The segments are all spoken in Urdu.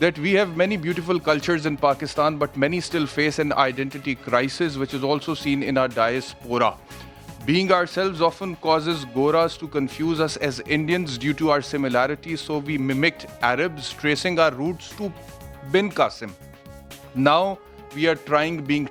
that we have many beautiful cultures in Pakistan, but many still face an identity crisis, which is also seen in our diaspora. Being ourselves often causes Goras to confuse us as Indians due to our similarities, so we mimicked Arabs, tracing our roots to Bin Qasim. Now we are trying being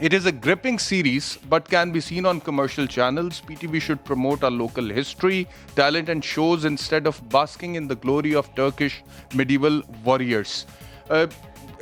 It is a gripping series, but can be seen on commercial channels. PTV should promote our local history, talent and shows instead of basking in the glory of Turkish medieval warriors.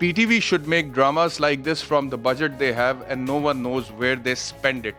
PTV should make dramas like this from the budget they have and no one knows where they spend it.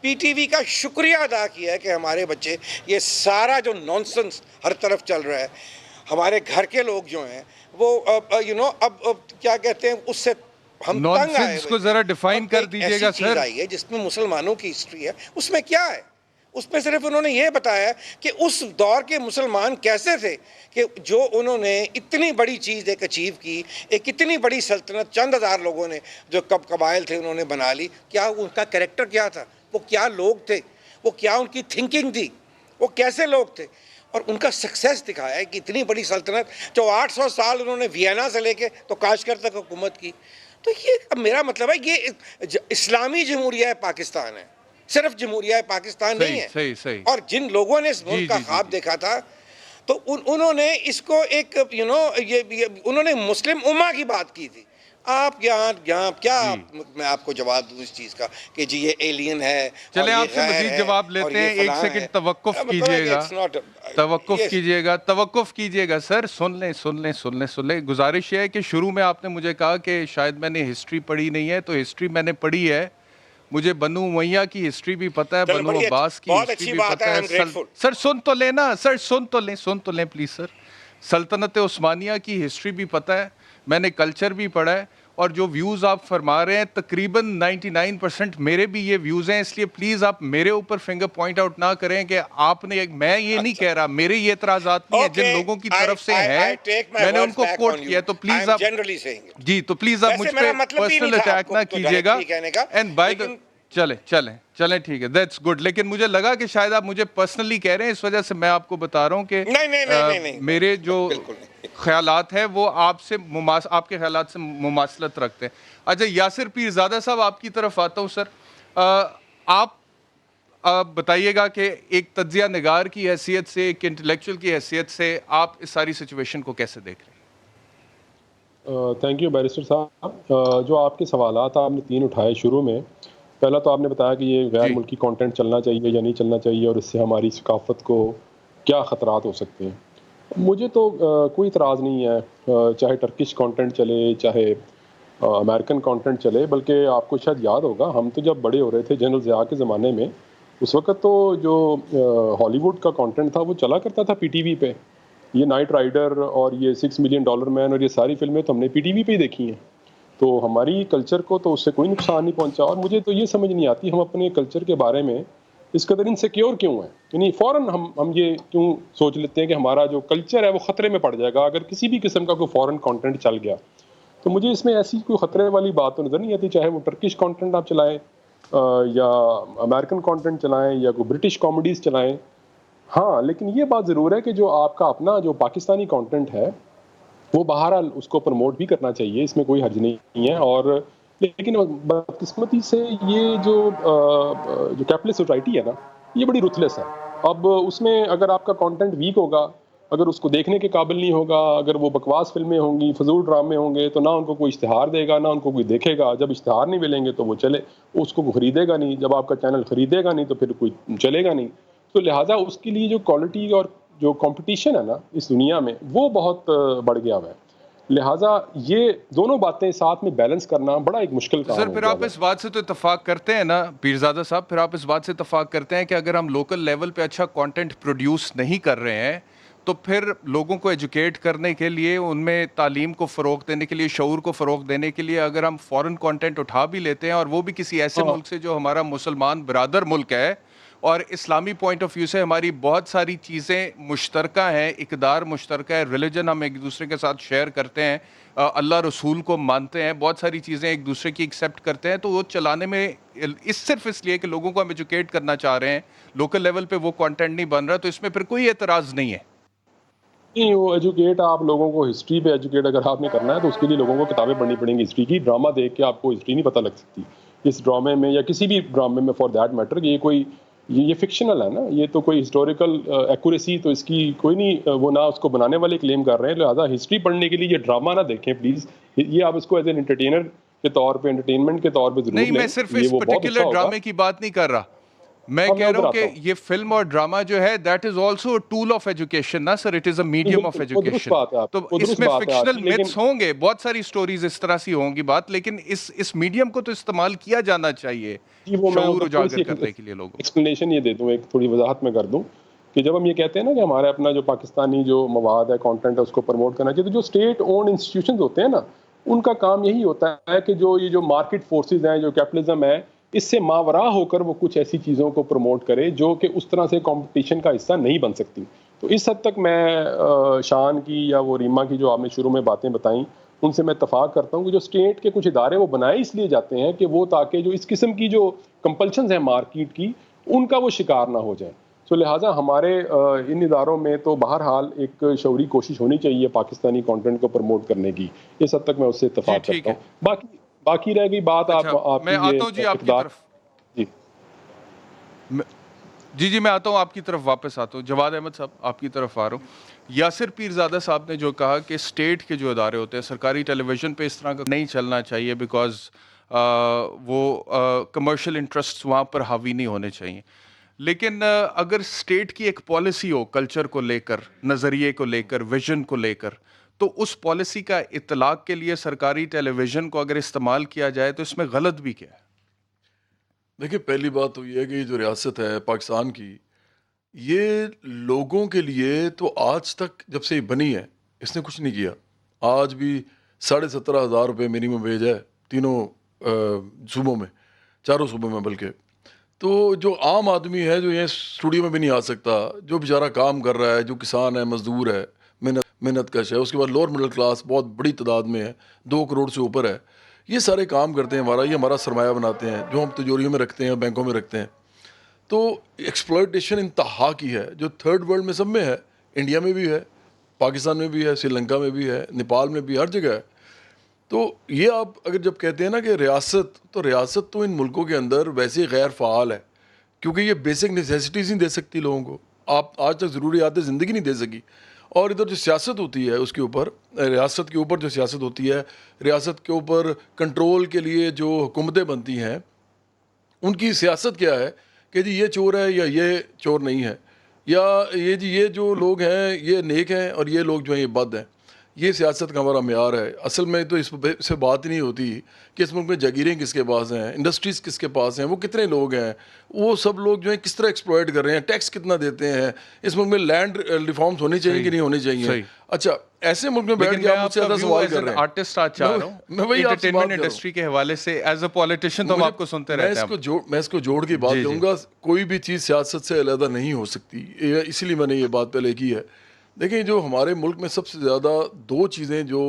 P T V کا شکریہ ادا کیا ہے کہ ہمارے بچے یہ سارا جو نانسنس ہر طرف چل رہا ہے، ہمارے گھر کے لوگ جو ہیں وہ اب کیا کہتے ہیں اس سے ہم تنگ آئے نانسنس کو ذرا ڈیفائن کر دیجئے گا چیز سر. آئی ہے جس میں مسلمانوں کی ہسٹری ہے، اس میں کیا ہے؟ اس میں صرف انہوں نے یہ بتایا کہ اس دور کے مسلمان کیسے تھے کہ جو انہوں نے اتنی بڑی چیز ایک اچیو کی، ایک اتنی بڑی سلطنت چند ہزار لوگوں نے جو قبائل تھے انہوں نے بنا لی. کیا ان کا کریکٹر کیا تھا، وہ کیا لوگ تھے، وہ کیا ان کی تھنکنگ تھی، وہ کیسے لوگ تھے، اور ان کا سکسیس دکھایا ہے کہ اتنی بڑی سلطنت جو 800 سال انہوں نے وینا سے لے کے تو کاشغر تک حکومت کی. تو یہ اب میرا مطلب ہے یہ اسلامی جمہوریہ پاکستان ہے، صرف جمہوریہ پاکستان نہیں ہے. صحیح. اور جن لوگوں نے اس ملک کا خواب دیکھا تھا تو انہوں نے اس کو ایک انہوں نے مسلم امہ کی بات کی تھی. آپ یہاں کیا میں آپ کو جواب دوں اس چیز کا کہ جی یہ ایلین ہے. چلیں آپ سے مزید جواب لیتے ہیں. ایک سیکنڈ توقف کیجئے گا سر. سن لیں. گزارش ہے کہ شروع میں آپ نے مجھے کہا کہ شاید میں نے ہسٹری پڑھی نہیں ہے، تو ہسٹری میں نے پڑھی ہے. مجھے بنو امیہ کی ہسٹری بھی پتہ ہے، بنو عباس کی ہسٹری بھی پتہ ہے. سر سن تو لینا، سن تو لیں پلیز سر. سلطنت عثمانیہ کی ہسٹری بھی پتہ ہے، میں نے کلچر بھی پڑھا ہے، اور جو ویوز آپ فرما رہے ہیں تقریباً 99% میرے بھی یہ ویوز ہیں. اس لیے پلیز آپ میرے اوپر فنگر پوائنٹ آؤٹ نہ کریں کہ آپ نے میں یہ نہیں کہہ رہا، میرے یہ اعتراضات نہیں ہیں، جن لوگوں کی طرف سے ہیں میں نے ان کو کوٹ کیا. تو پلیز آپ تو پلیز آپ مجھ پہ پرسنل اٹیک نہ کیجیے گا. اینڈ بائی دا چلیں ٹھیک ہے، دیٹس گڈ. لیکن مجھے لگا کہ شاید آپ مجھے پرسنلی کہہ رہے ہیں، اس وجہ سے میں آپ کو بتا رہا ہوں کہ میرے جو خیالات ہیں وہ آپ کے خیالات سے مماثلت رکھتے ہیں. اچھا یاسر پیرزادہ صاحب، آپ کی طرف آتا ہوں سر. آپ بتائیے گا کہ ایک تجزیہ نگار کی حیثیت سے، ایک انٹلیکچوئل کی حیثیت سے آپ اس ساری سچویشن کو کیسے دیکھ رہے ہیں؟ تھینک یو بیرسٹر صاحب. جو آپ کے سوالات آپ نے 3 اٹھائے شروع میں، پہلا تو آپ نے بتایا کہ یہ غیر ملکی کانٹینٹ چلنا چاہیے یا نہیں چلنا چاہیے، اور اس سے ہماری ثقافت کو کیا خطرات ہو سکتے ہیں. مجھے تو کوئی اعتراض نہیں ہے، چاہے ٹرکش کانٹینٹ چلے، چاہے امریکن کانٹینٹ چلے. بلکہ آپ کو شاید یاد ہوگا، ہم تو جب بڑے ہو رہے تھے جنرل ضیاء کے زمانے میں، اس وقت تو جو ہالی ووڈ کا کانٹینٹ تھا وہ چلا کرتا تھا پی ٹی وی پہ. یہ نائٹ رائڈر اور یہ $6 ملین مین اور یہ ساری فلمیں تو ہم نے پی ٹی وی پہ ہی دیکھی ہیں. تو ہماری کلچر کو تو اس سے کوئی نقصان نہیں پہنچا. اور مجھے تو یہ سمجھ نہیں آتی ہم اپنے کلچر کے بارے میں اس قدر انسیکیور کیوں ہیں. یعنی فوراً ہم یہ کیوں سوچ لیتے ہیں کہ ہمارا جو کلچر ہے وہ خطرے میں پڑ جائے گا اگر کسی بھی قسم کا کوئی فورن کانٹینٹ چل گیا. تو مجھے اس میں ایسی کوئی خطرے والی بات تو نظر نہیں آتی، چاہے وہ ٹرکش کانٹینٹ آپ چلائیں یا امریکن کانٹینٹ چلائیں یا کوئی برٹش کامیڈیز چلائیں. ہاں لیکن یہ بات ضرور ہے کہ جو آپ کا اپنا جو پاکستانی کانٹینٹ ہے وہ بہرحال اس کو پروموٹ بھی کرنا چاہیے، اس میں کوئی حرج نہیں ہے. اور لیکن بدقسمتی سے یہ جو کیپٹلسٹ سوسائٹی ہے نا، یہ بڑی رuthless ہے. اب اس میں اگر آپ کا کانٹینٹ ویک ہوگا، اگر اس کو دیکھنے کے قابل نہیں ہوگا، اگر وہ بکواس فلمیں ہوں گی، فضول ڈرامے ہوں گے، تو نہ ان کو کوئی اشتہار دے گا، نہ ان کو کوئی دیکھے گا. جب اشتہار نہیں ملیں گے تو وہ اس کو خریدے گا نہیں. جب آپ کا چینل خریدے گا نہیں تو پھر کوئی چلے گا نہیں. تو لہٰذا اس کے لیے جو کوالٹی اور جو کمپٹیشن ہے نا اس دنیا میں وہ بہت بڑھ گیا ہوا ہے. لہٰذا یہ دونوں باتیں ساتھ میں بیلنس کرنا بڑا ایک مشکل کام ہے. سر پھر آپ اس بات سے تو اتفاق کرتے ہیں نا پیرزادہ صاحب، پھر آپ اس بات سے اتفاق کرتے ہیں کہ اگر ہم لوکل لیول پہ اچھا کانٹینٹ پروڈیوس نہیں کر رہے ہیں تو پھر لوگوں کو ایجوکیٹ کرنے کے لیے، ان میں تعلیم کو فروغ دینے کے لیے، شعور کو فروغ دینے کے لیے اگر ہم فورن کانٹینٹ اٹھا بھی لیتے ہیں اور وہ بھی کسی ایسے ملک سے جو ہمارا مسلمان برادر ملک ہے اور اسلامی پوائنٹ آف ویو سے ہماری بہت ساری چیزیں مشترکہ ہیں، اقدار مشترکہ ہے، ریلیجن ہم ایک دوسرے کے ساتھ شیئر کرتے ہیں، اللہ رسول کو مانتے ہیں، بہت ساری چیزیں ایک دوسرے کی ایکسیپٹ کرتے ہیں، تو وہ چلانے میں صرف اس لیے کہ لوگوں کو ہم ایجوکیٹ کرنا چاہ رہے ہیں، لوکل لیول پہ وہ کانٹینٹ نہیں بن رہا، تو اس میں پھر کوئی اعتراض نہیں ہے. نہیں، وہ ایجوکیٹ آپ لوگوں کو ہسٹری پہ ایجوکیٹ اگر آپ نے کرنا ہے تو اس کے لیے لوگوں کو کتابیں پڑھنی پڑیں گی ہسٹری کی. ڈرامہ دیکھ کے آپ کو ہسٹری نہیں پتہ لگ سکتی. اس ڈرامے میں یا کسی بھی ڈرامے میں فار دیٹ میٹر یہ فکشنل ہے نا، یہ تو کوئی ہسٹوریکل ایکوریسی تو اس کی کوئی نہیں، وہ نہ اس کو بنانے والے کلیم کر رہے ہیں. لہٰذا ہسٹری پڑھنے کے لیے یہ ڈرامہ نہ دیکھیں پلیز. یہ آپ اس کو ایز این انٹرٹینر کے طور پہ، انٹرٹینمنٹ کے طور پہ ضرور لیں. نہیں، میں صرف اس پرٹیکولر ڈرامے کی بات نہیں کر رہا. میں اب کہہ رہا ہوں کہ ادھر آتا ہوں. یہ فلم اور ڈرامہ جو ہے that is also a tool of education نا sir, it is a medium of بالکل وہ درست ایجوکیشن. بات ہے آپ تو کی, وہ اس درست میں بات ہے آپ فکشنل کی, لیکن میتھس ہوں گے, بہت ساری سٹوریز اس طرح سی ہوں گی بات, لیکن اس میڈیم کو تو استعمال کیا جانا چاہیے جی وہ میں شعور ادھر تھوڑی سی اجاگر کرنے کے لیے لوگوں. ایکسپلینیشن یہ دے دوں, ایک تھوڑی وضاحت میں کر دوں کہ جب ہم یہ کہتے ہیں نا کہ ہمارے اپنا جو پاکستانی جو مواد ہے, کانٹینٹ ہے, اس کو پروموٹ کرنا چاہیے, تو جو اسٹیٹ اونڈ انسٹیٹیوشنز ہوتے ہیں نا, ان کا کام یہی ہوتا ہے کہ جو مارکیٹ فورسز ہیں, جو کیپٹلزم ہے, اس سے ماورا ہو کر وہ کچھ ایسی چیزوں کو پروموٹ کرے جو کہ اس طرح سے کمپٹیشن کا حصہ نہیں بن سکتی. تو اس حد تک میں شان کی یا وہ ریما کی جو آپ نے شروع میں باتیں بتائیں ان سے میں اتفاق کرتا ہوں کہ جو اسٹیٹ کے کچھ ادارے وہ بنائے اس لیے جاتے ہیں کہ وہ تاکہ جو اس قسم کی جو کمپلشنز ہیں مارکیٹ کی ان کا وہ شکار نہ ہو جائیں. سو لہٰذا ہمارے ان اداروں میں تو بہرحال ایک شعوری کوشش ہونی چاہیے پاکستانی کانٹینٹ کو پروموٹ کرنے کی. اس حد تک میں اس سے اتفاق کرتا ہوں. باقی رہ گئی بات آپ میں کی آتا یہ ہوں جی آپ کی اقدار. طرف. جی جی میں آتا ہوں آپ کی طرف, واپس آتا ہوں. جواد احمد صاحب آپ کی طرف آ رہا ہوں. یاسر پیرزادہ صاحب نے جو کہا کہ اسٹیٹ کے جو ادارے ہوتے ہیں سرکاری ٹیلی ویژن پہ اس طرح کا نہیں چلنا چاہیے بیکاز وہ کمرشل انٹرسٹ وہاں پر حاوی نہیں ہونے چاہیے. لیکن اگر اسٹیٹ کی ایک پالیسی ہو کلچر کو لے کر, نظریے کو لے کر, ویژن کو لے کر, تو اس پالیسی کا اطلاق کے لیے سرکاری ٹیلی ویژن کو اگر استعمال کیا جائے تو اس میں غلط بھی کیا ہے؟ دیکھیں پہلی بات تو یہ ہے کہ یہ جو ریاست ہے پاکستان کی, یہ لوگوں کے لیے تو آج تک جب سے یہ بنی ہے اس نے کچھ نہیں کیا. آج بھی 17,500 روپے منیمم ویج ہے تینوں صوبوں میں, چاروں صوبوں میں بلکہ. تو جو عام آدمی ہے جو یہ اسٹوڈیو میں بھی نہیں آ سکتا, جو بیچارہ کام کر رہا ہے, جو کسان ہے, مزدور ہے, محنت کش ہے, اس کے بعد لوور مڈل کلاس بہت بڑی تعداد میں ہے, 2 کروڑ سے اوپر ہے, یہ سارے کام کرتے ہیں, یہ ہمارا سرمایہ بناتے ہیں جو ہم تجوریوں میں رکھتے ہیں, بینکوں میں رکھتے ہیں. تو ایکسپلائٹیشن انتہا کی ہے جو تھرڈ ورلڈ میں سب میں ہے, انڈیا میں بھی ہے, پاکستان میں بھی ہے, سری لنکا میں بھی ہے, نیپال میں بھی, ہر جگہ ہے. تو یہ آپ اگر جب کہتے ہیں نا کہ ریاست تو ان ملکوں کے اندر ویسے ہی غیر فعال ہے کیونکہ یہ بیسک نیسیسٹیز نہیں دے سکتی لوگوں کو. آپ آج تک ضروریات زندگی نہیں دے سکی. اور ادھر جو سیاست ہوتی ہے اس کے اوپر, ریاست کے اوپر جو سیاست ہوتی ہے, ریاست کے اوپر کنٹرول کے لیے جو حکومتیں بنتی ہیں ان کی سیاست کیا ہے کہ جی یہ چور ہے یا یہ چور نہیں ہے, یا یہ جو لوگ ہیں یہ نیک ہیں اور یہ لوگ جو ہیں یہ بد ہیں. یہ سیاست کا ہمارا معیار ہے. اصل میں تو اس سے بات ہی نہیں ہوتی کہ اس ملک میں جاگیریں کس کے پاس ہیں, انڈسٹریز کس کے پاس ہیں, وہ کتنے لوگ ہیں, وہ سب لوگ جو ہیں کس طرح ایکسپلائٹ کر رہے ہیں, ٹیکس کتنا دیتے ہیں, اس ملک میں لینڈ ریفارمز ہونی چاہیے کہ نہیں ہونی چاہیے. اچھا ایسے ملک میں بیٹھ کے آپ مجھ سے زیادہ سوال کر رہے ہیں. آرٹسٹ آج چاہ رہا ہوں میں وہی آپ سے بات کر رہا ہوں انڈسٹری کے حوالے سے ایز اے پولیٹیشین تو ہم آپ کو سنتے رہتے ہیں. میں اس کو جوڑ کے بات کروں گا. کوئی بھی چیز سیاست سے علیحدہ نہیں ہو سکتی, اسی لیے میں نے یہ بات پہلے کی ہے. دیکھیں جو ہمارے ملک میں سب سے زیادہ 2 چیزیں جو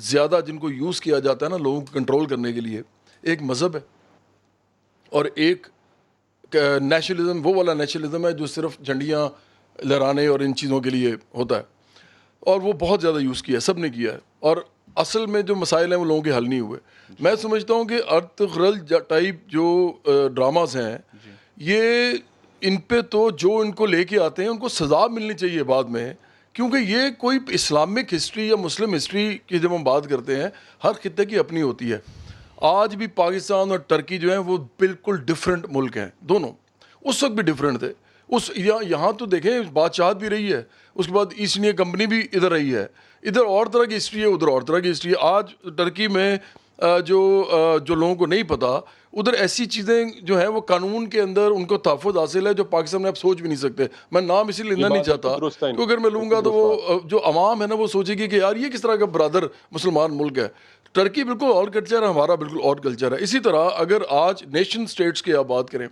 زیادہ جن کو یوز کیا جاتا ہے نا لوگوں کو کنٹرول کرنے کے لیے, ایک مذہب ہے اور ایک نیشنلزم, وہ والا نیشنلزم ہے جو صرف جھنڈیاں لہرانے اور ان چیزوں کے لیے ہوتا ہے, اور وہ بہت زیادہ یوز کیا ہے, سب نے کیا ہے, اور اصل میں جو مسائل ہیں وہ لوگوں کے حل نہیں ہوئے. میں سمجھتا ہوں کہ ارت غرل ٹائپ جو ڈراماز ہیں یہ ان پہ تو جو ان کو لے کے آتے ہیں ان کو سزا ملنی چاہیے بعد میں, کیونکہ یہ کوئی اسلامک ہسٹری یا مسلم ہسٹری کی جب ہم بات کرتے ہیں ہر خطے کی اپنی ہوتی ہے. آج بھی پاکستان اور ٹرکی جو ہیں وہ بالکل ڈفرینٹ ملک ہیں دونوں, اس وقت بھی ڈفرینٹ تھے. یہاں تو دیکھیں بادشاہت بھی رہی ہے, اس کے بعد ایسٹ انڈیا کمپنی بھی ادھر رہی ہے, ادھر اور طرح کی ہسٹری ہے, ادھر اور طرح کی ہسٹری ہے. آج ٹرکی میں جو لوگوں کو نہیں پتا, ادھر ایسی چیزیں جو ہیں وہ قانون کے اندر ان کو تحفظ حاصل ہے جو پاکستان میں آپ سوچ بھی نہیں سکتے. میں نام اسی لینا نہیں چاہتا کیونکہ اگر میں لوں گا تو وہ جو عوام ہے نا وہ سوچے گی کہ یار یہ کس طرح کا برادر مسلمان ملک ہے. ٹرکی بالکل اور کلچر ہے, ہمارا بالکل اور کلچر ہے. اسی طرح اگر آج نیشن سٹیٹس کی آپ بات کریں,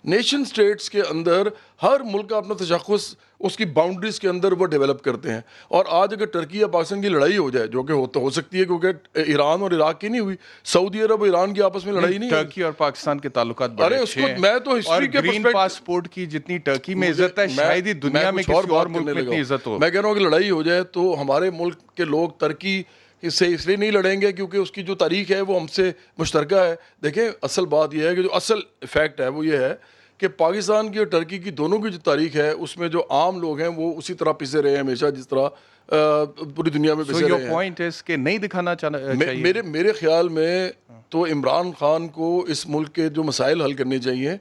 نیشن سٹیٹس کے اندر ہر ملک کا اپنا تشخص اس کی باؤنڈریز کے اندر وہ ڈیولپ کرتے ہیں. اور آج اگر ٹرکی یا پاکستان کی لڑائی ہو جائے, جو کہ ہو سکتی ہے کیونکہ ایران اور عراق کی نہیں ہوئی, سعودی عرب اور ایران کی آپس میں لڑائی نہیں ہے. ٹرکی اور پاکستان کے تعلقات بڑے اچھے ہیں, میں تو ہسٹری کے گرین پاسپورٹ کی جتنی ٹرکی میں عزت ہے شاید ہی دنیا میں کسی اور ملک میں اتنی عزت ہو. میں کہہ رہا ہوں کہ لڑائی ہو جائے تو ہمارے ملک کے لوگ ترکی اس لیے نہیں لڑیں گے کیونکہ اس کی جو تاریخ ہے وہ ہم سے مشترکہ ہے. دیکھیں اصل بات یہ ہے کہ جو اصل فیکٹ ہے وہ یہ ہے کہ پاکستان کی اور ٹرکی کی دونوں کی جو تاریخ ہے اس میں جو عام لوگ ہیں وہ اسی طرح پسے رہے ہیں ہمیشہ جس طرح پوری دنیا میں پسے رہے ہیں. پوائنٹ ہے کہ نہیں دکھانا چاہیے. میرے خیال میں تو عمران خان کو اس ملک کے جو مسائل حل کرنے چاہیے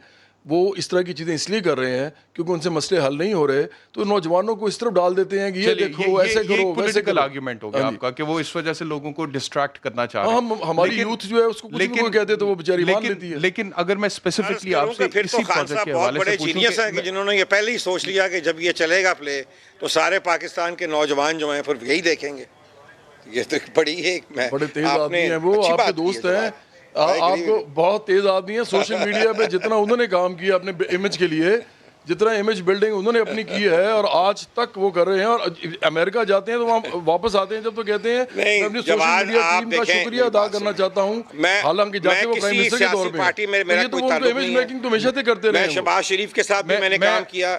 وہ اس طرح کی چیزیں اس لیے کر رہے ہیں کیونکہ ان سے مسئلے حل نہیں ہو رہے, تو نوجوانوں کو اس طرف ڈال دیتے ہیں کہ یہ دیکھو ایسے کرو ویسے پولیٹیکل کرو. آرگیومنٹ ہو گیا آپ کا کہ وہ اس وجہ سے لوگوں کو ڈسٹریکٹ کرنا چاہ رہے ہیں. ہماری یوتھ جو ہے اس کو کچھ بھی کوئی کہتے تو وہ بیچاری مان لیتی ہے. لیکن اگر میں اسپیسیفکلی آپ سے پھر تو اسی خان پروجیکٹ صاحب کے بہت حوالے بڑے سے پوچھوں جینیس ہیں کہ جنہوں نے یہ پہلے ہی سوچ لیا کہ جب یہ چلے گا پلے تو سارے پاکستان کے نوجوان جو ہیں پھر یہی دیکھیں گے. یہ تو بڑی ایک میں بڑے تیز آدمی ہیں وہ, آپ کے دوست ہیں, آپ کو بہت تیز آدمی ہیں. سوشل میڈیا پہ جتنا انہوں نے کام کیا اپنے امیج کے لیے, جتنا امیج بلڈنگ انہوں نے اپنی کی ہے اور آج تک وہ کر رہے ہیں, اور امریکہ جاتے ہیں تو وہاں واپس آتے ہیں جب تو کہتے ہیں میں اپنی سوشل میڈیا ٹیم کا شکریہ ادا کرنا چاہتا ہوں, حالانکہ جاتے وہ پرائم منسٹر کے طور پہ. یہ تو ان کو امیج میکنگ تو ہمیشہ سے کرتے رہے ہیں. شہباز شریف کے ساتھ بھی میں نے کام کیا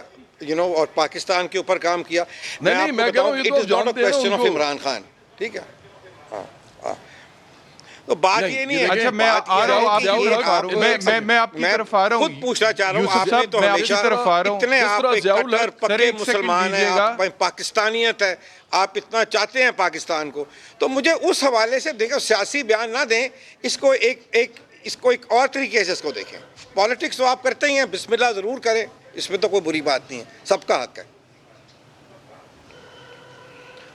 اور پاکستان کے اوپر کام کیا. نہیں میں کہہ رہا ہوں یہ تو جانتے ہیں ان کو. عمران خان ٹھیک ہے, تو بات یہ نہیں ہے. اچھا میں آ رہا ہوں, میں آپ کی طرف آ رہا ہوں, خود پوچھنا چاہ رہا ہوں. یوسف صاحب میں آپ کی طرف آ رہا ہوں. اتنے آپ کٹر پکے مسلمان ہیں, آپ پاکستانیت ہے, آپ اتنا چاہتے ہیں پاکستان کو, تو مجھے اس حوالے سے دیکھو سیاسی بیان نہ دیں, اس کو ایک اور طریقے سے اس کو دیکھیں. پالیٹکس تو آپ کرتے ہی ہیں, بسم اللہ ضرور کریں, اس میں تو کوئی بری بات نہیں ہے, سب کا حق ہے.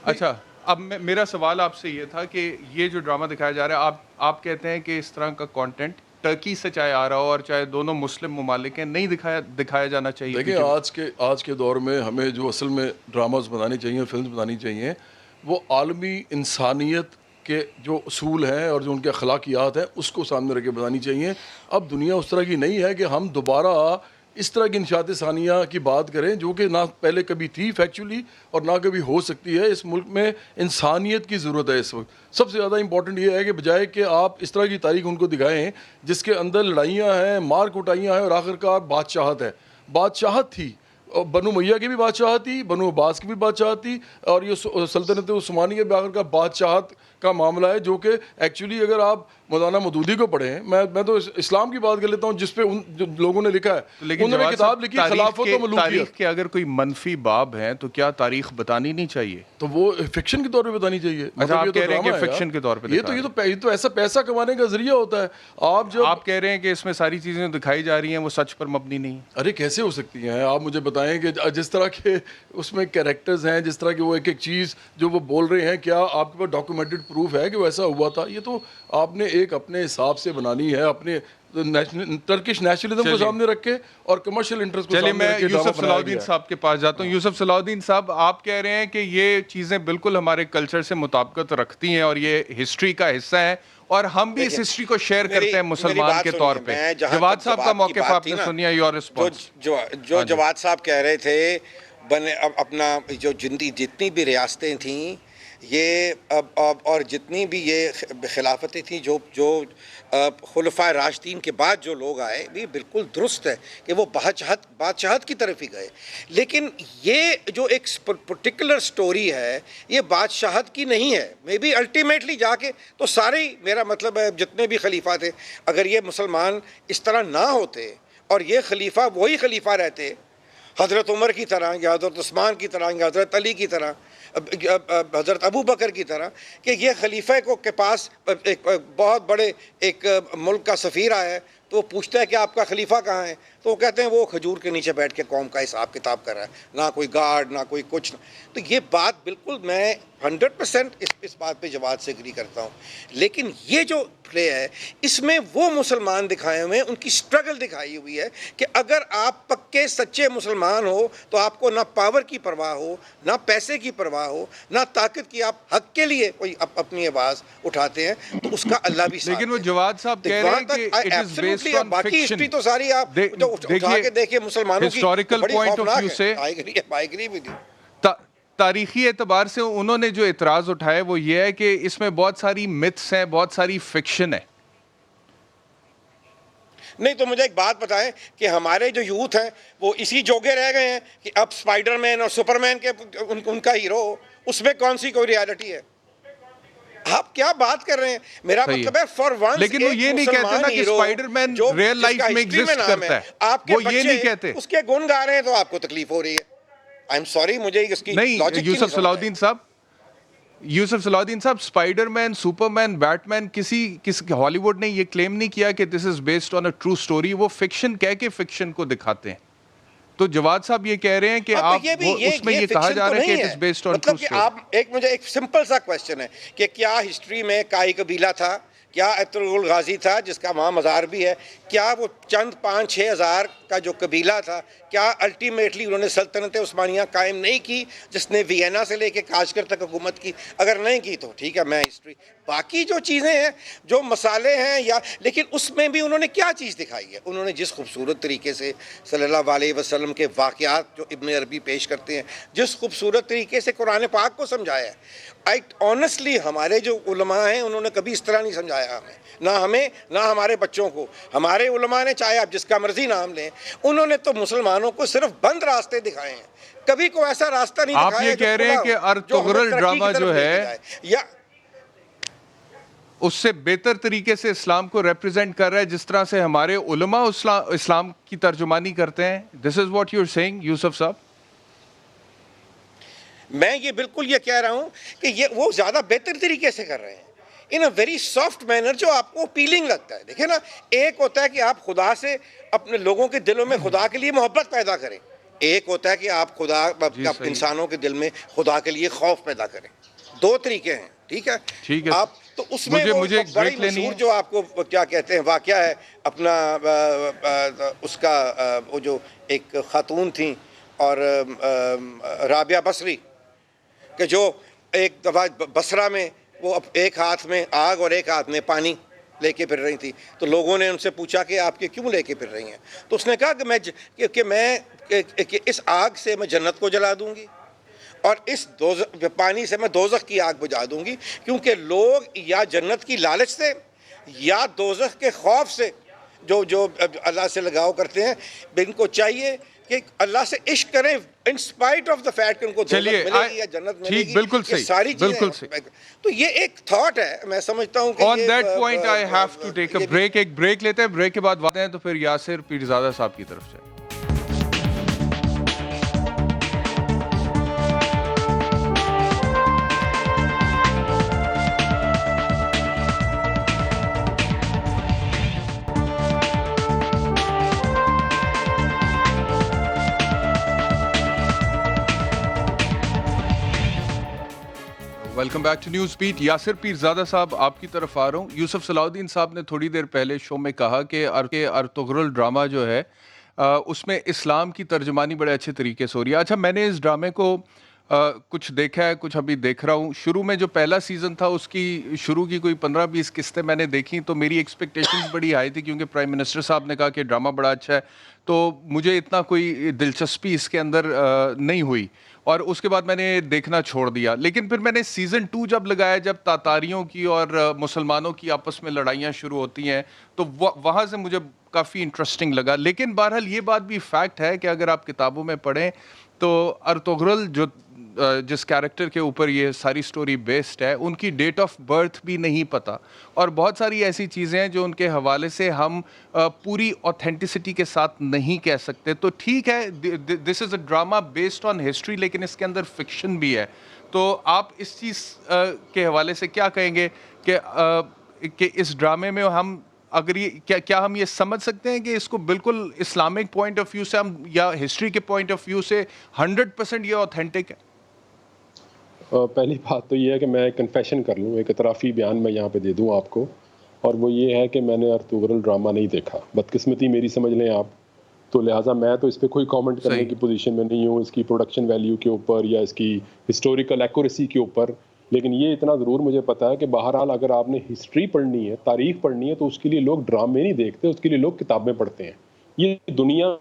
اچھا اب میرا سوال آپ سے یہ تھا کہ یہ جو ڈرامہ دکھایا جا رہا ہے, آپ کہتے ہیں کہ اس طرح کا کانٹینٹ ٹرکی سے چاہے آ رہا ہو اور چاہے دونوں مسلم ممالک ہیں, نہیں دکھایا جانا چاہیے. دیکھیں آج کے دور میں ہمیں جو اصل میں ڈراماز بنانے چاہیے, فلمز بنانی چاہیے, وہ عالمی انسانیت کے جو اصول ہیں اور جو ان کے اخلاقیات ہیں اس کو سامنے رکھ کے بنانی چاہیے. اب دنیا اس طرح کی نہیں ہے کہ ہم دوبارہ اس طرح کی انشاءات ثانیہ کی بات کریں جو کہ نہ پہلے کبھی تھی فیکچولی اور نہ کبھی ہو سکتی ہے. اس ملک میں انسانیت کی ضرورت ہے اس وقت. سب سے زیادہ امپورٹنٹ یہ ہے کہ بجائے کہ آپ اس طرح کی تاریخ ان کو دکھائیں جس کے اندر لڑائیاں ہیں, مار کٹائیاں ہیں اور آخرکار بادشاہت ہے. بادشاہت تھی, بنو میہ کی بھی بادشاہت تھی, بنو عباس کی بھی بادشاہت تھی, اور یہ سلطنت عثمانیہ بھی آخر کا بادشاہت کا معاملہ ہے جو کہ ایکچولی اگر آپ مولانا مودودی کو پڑھیں, میں تو اسلام کی بات کر لیتا ہوں جس پہ ان جو لوگوں نے لکھا ہے, انہوں نے کتاب لکھی خلافت و ملوکیت. تاریخ کے اگر کوئی منفی باب ہیں تو کیا تاریخ بتانی نہیں چاہیے؟ تو وہ فکشن کے طور پہ بتانی چاہیے. آپ کہہ رہے ہیں کہ فکشن کے طور پہ یہ تو ایسا پیسہ کمانے کا ذریعہ ہوتا ہے. آپ کہہ رہے ہیں کہ اس میں ساری چیزیں دکھائی جا رہی ہیں وہ سچ پر مبنی نہیں. ارے کیسے ہو سکتی ہیں؟ آپ مجھے بتائیں کہ جس طرح کے اس میں کیریکٹرز ہیں, جس طرح کی وہ ایک چیز جو وہ بول رہے ہیں, کیا آپ کے پاس ڈاکومنٹڈ پروف ہے کہ وہ ایسا ہوا تھا؟ یہ تو آپ نے ایک اپنے حساب سے بنانی ہے, اپنے ٹرکش نیشنلزم کو سامنے رکھ کے اور کمرشل انٹرسٹ کو سامنے رکھ کے. میں یوسف صلاح الدین صاحب کے پاس جاتا ہوں. یوسف صلاح الدین صاحب, آپ کہہ رہے ہیں کہ یہ چیزیں بالکل ہمارے کلچر سے مطابقت رکھتی ہیں اور یہ ہسٹری کا حصہ ہیں, اور ہم بھی اس ہسٹری کو شیئر کرتے ہیں مسلمان کے طور پہ. جواد صاحب کا موقف آپ نے سنیا, یور رسپانس. جو جواد صاحب کہہ رہے تھے, اپنا جو جتنی بھی ریاستیں تھیں یہ اور جتنی بھی یہ خلافتیں تھیں جو خلفائے راشدین کے بعد جو لوگ آئے, بھی بالکل درست ہے کہ وہ بادشاہت کی طرف ہی گئے. لیکن یہ جو ایک پرٹیکولر سٹوری ہے یہ بادشاہت کی نہیں ہے. مے بی الٹیمیٹلی جا کے تو سارے ہی, میرا مطلب ہے جتنے بھی خلیفہ تھے, اگر یہ مسلمان اس طرح نہ ہوتے اور یہ خلیفہ وہی خلیفہ رہتے حضرت عمر کی طرح یا حضرت عثمان کی طرح یا حضرت علی کی طرح, حضرت ابو بکر کی طرح, کہ یہ خلیفہ کے پاس ایک بہت بڑے ایک ملک کا سفیر آیا ہے تو وہ پوچھتا ہے کہ آپ کا خلیفہ کہاں ہے, تو وہ کہتے ہیں وہ کھجور کے نیچے بیٹھ کے قوم کا حساب کتاب کر رہا ہے, نہ کوئی گارڈ نہ کوئی کچھ. تو یہ بات بالکل میں 100% اس بات پہ جواد سے اگری کرتا ہوں. لیکن یہ جو پلے ہے اس میں وہ مسلمان دکھائے ہوئے ہیں, ان کی سٹرگل دکھائی ہوئی ہے کہ اگر آپ پکے سچے مسلمان ہو تو آپ کو نہ پاور کی پرواہ ہو, نہ پیسے کی پرواہ ہو, نہ طاقت کی, آپ حق کے لیے کوئی اپنی آواز اٹھاتے ہیں تو اس کا اللہ بھی ساتھ. لیکن وہ جواد صاحب کہہ رہے ہیں کہ it is based on باقی ہسٹری تو ساری آپ اٹھا کے دیکھیں مسلمانوں کی بڑی خوفناک ہے. I agree with you. تاریخی اعتبار سے انہوں نے جو اعتراض اٹھائے وہ یہ ہے کہ اس میں بہت ساری متس ہیں, بہت ساری فکشن ہے. نہیں تو مجھے ایک بات بتائیں کہ ہمارے جو یوتھ ہیں وہ اسی جوگے رہ گئے ہیں کہ اب سپائڈر مین اور سپر مین کے ان کا ہیرو, اس میں کون سی کوئی ریالٹی ہے؟ آپ کیا بات کر رہے ہیں؟ میرا مطلب ہے فار ونس. لیکن وہ یہ نہیں کہتے نا کہ سپائڈر مین ریئل لائف میں ایگزسٹ کرتا ہے, آپ کے وہ یہ نہیں کہتے. اس کے گن گا رہے ہیں تو آپ کو تکلیف ہو رہی ہے. آئی ایم سوری, مجھے اس کی نہیں. یوسف صلاح الدین صاحب, یوسف صلاح الدین صاحب، Spiderman, Superman, Batman, کسی ہالی ووڈ نے یہ کلیم نہیں کیا کہ this is based on a true story. وہ فکشن کہہ کے فکشن کو دکھاتے ہیں. تو جواد صاحب یہ کہہ رہے ہیں کہ آپ اس میں یہ کہا جا رہا ہے کہ it is based on true story. آپ مجھے ایک سمپل سا کوشچن ہے کہ کیا ہسٹری میں کائی قبیلہ تھا؟ کیا ارطغرل غازی تھا جس کا وہاں مزار بھی ہے؟ کیا وہ چند 5-6 ہزار کا جو قبیلہ تھا، کیا الٹیمیٹلی انہوں نے سلطنت عثمانیہ قائم نہیں کی جس نے وینا سے لے کے کاشغر تک حکومت کی؟ اگر نہیں کی تو ٹھیک ہے، میں ہسٹری باقی جو چیزیں ہیں، جو مسالے ہیں لیکن اس میں بھی انہوں نے کیا چیز دکھائی ہے؟ انہوں نے جس خوبصورت طریقے سے صلی اللہ علیہ وسلم کے واقعات جو ابن عربی پیش کرتے ہیں، جس خوبصورت طریقے سے قرآن پاک کو سمجھایا ہے، آنیسٹلی ہمارے جو علماء ہیں انہوں نے کبھی اس طرح نہیں سمجھایا ہمیں، نہ ہمارے بچوں کو. ہمارے علماء نے، چاہے آپ جس کا مرضی نام لیں، انہوں نے تو مسلمانوں کو صرف بند راستے دکھائے ہیں، کبھی کوئی ایسا راستہ نہیں دکھایا. آپ یہ کہہ رہے ہیں کہ ارطغرل ڈرامہ جو ہے یا اس سے بہتر طریقے سے اسلام کو ریپرزینٹ کر رہا ہے جس طرح سے ہمارے علماء اسلام کی ترجمانی کرتے ہیں. This is what you are seeing Yusuf صاحب؟ میں یہ بالکل یہ کہہ رہا ہوں کہ وہ زیادہ بہتر طریقے سے کر رہے ہیں ان اے ویری سافٹ مینر جو آپ کو اپیلنگ لگتا ہے. دیکھیں نا، ایک ہوتا ہے کہ آپ خدا سے اپنے لوگوں کے دلوں میں خدا کے لیے محبت پیدا کریں، ایک ہوتا ہے کہ آپ انسانوں کے دل میں خدا کے لیے خوف پیدا کریں. دو طریقے ہیں، ٹھیک ہے. آپ تو اس میں مجھے بڑی مشہور جو آپ کو کیا کہتے ہیں واقعہ ہے اپنا، اس کا وہ جو ایک خاتون تھیں اور رابعہ بصری، کہ جو ایک دفعہ بصرہ میں وہ ایک ہاتھ میں آگ اور ایک ہاتھ میں پانی لے کے پھر رہی تھی. تو لوگوں نے ان سے پوچھا کہ آپ کے کیوں لے کے پھر رہی ہیں؟ تو اس نے کہا کہ اس آگ سے میں جنت کو جلا دوں گی اور اس پانی سے میں دوزخ کی آگ بجھا دوں گی، کیونکہ لوگ یا جنت کی لالچ سے یا دوزخ کے خوف سے جو اللہ سے لگاؤ کرتے ہیں، ان کو چاہیے کہ اللہ سے عشق کریں in spite of the fact کہ ان کو دوزخ ملے گی یا جنت ملے گی. بالکل یہ ساری چیزیں، تو یہ ایک تھاٹ ہے. میں سمجھتا ہوں کہ on that point I have to take a break. ایک بریک لیتے ہیں، بریک کے بعد آتے ہیں تو پھر یاسر پیرزادہ صاحب کی طرف سے. Welcome back to News Beat. Yasir Pirzada صاحب آپ کی طرف آ رہا ہوں. یوسف صلاح الدین صاحب نے تھوڑی دیر پہلے شو میں کہا کہ ارطغرل ڈرامہ جو ہے اس میں اسلام کی ترجمانی بڑے اچھے طریقے سے ہو رہی ہے. اچھا، میں نے اس ڈرامے کو کچھ دیکھا ہے، کچھ ابھی دیکھ رہا ہوں. شروع میں جو پہلا سیزن تھا اس کی شروع کی کوئی 15-20 قسطیں میں نے دیکھی تو میری ایکسپیکٹیشنز بڑی ہائی تھی، کیونکہ پرائم منسٹر صاحب نے کہا کہ ڈرامہ بڑا اچھا ہے، تو مجھے اتنا کوئی دلچسپی اس کے اندر نہیں ہوئی اور اس کے بعد میں نے دیکھنا چھوڑ دیا. لیکن پھر میں نے سیزن 2 جب لگایا، جب تاتاریوں کی اور مسلمانوں کی آپس میں لڑائیاں شروع ہوتی ہیں، تو وہاں سے مجھے کافی انٹرسٹنگ لگا. لیکن بہرحال یہ بات بھی فیکٹ ہے کہ اگر آپ کتابوں میں پڑھیں تو ارطغرل جس کیریکٹر کے اوپر یہ ساری سٹوری بیسڈ ہے، ان کی ڈیٹ آف برتھ بھی نہیں پتہ، اور بہت ساری ایسی چیزیں ہیں جو ان کے حوالے سے ہم پوری اوتھینٹسٹی کے ساتھ نہیں کہہ سکتے. تو ٹھیک ہے، دس از اے ڈرامہ بیسڈ آن ہسٹری، لیکن اس کے اندر فکشن بھی ہے. تو آپ اس چیز کے حوالے سے کیا کہیں گے کہ اس ڈرامے میں ہم اگر کیا ہم یہ سمجھ سکتے ہیں کہ اس کو بالکل اسلامک پوائنٹ آف ویو سے ہم یا ہسٹری کے پوائنٹ آف ویو سے 100% یہ اوتھینٹک ہے؟ پہلی بات تو یہ ہے کہ میں کنفیشن کر لوں، ایک اعترافی بیان میں یہاں پہ دے دوں آپ کو، اور وہ یہ ہے کہ میں نے ارطغرل ڈرامہ نہیں دیکھا. بدقسمتی میری سمجھ لیں آپ، تو لہٰذا میں تو اس پہ کوئی کامنٹ کرنے کی پوزیشن میں نہیں ہوں، اس کی پروڈکشن ویلیو کے اوپر یا اس کی ہسٹوریکل ایکوریسی کے اوپر. لیکن یہ اتنا ضرور مجھے پتا ہے کہ بہرحال اگر آپ نے ہسٹری پڑھنی ہے، تاریخ پڑھنی ہے، تو اس کے لیے لوگ ڈرامے نہیں دیکھتے، اس کے لیے لوگ کتابیں پڑھتے ہیں. یہ دنیا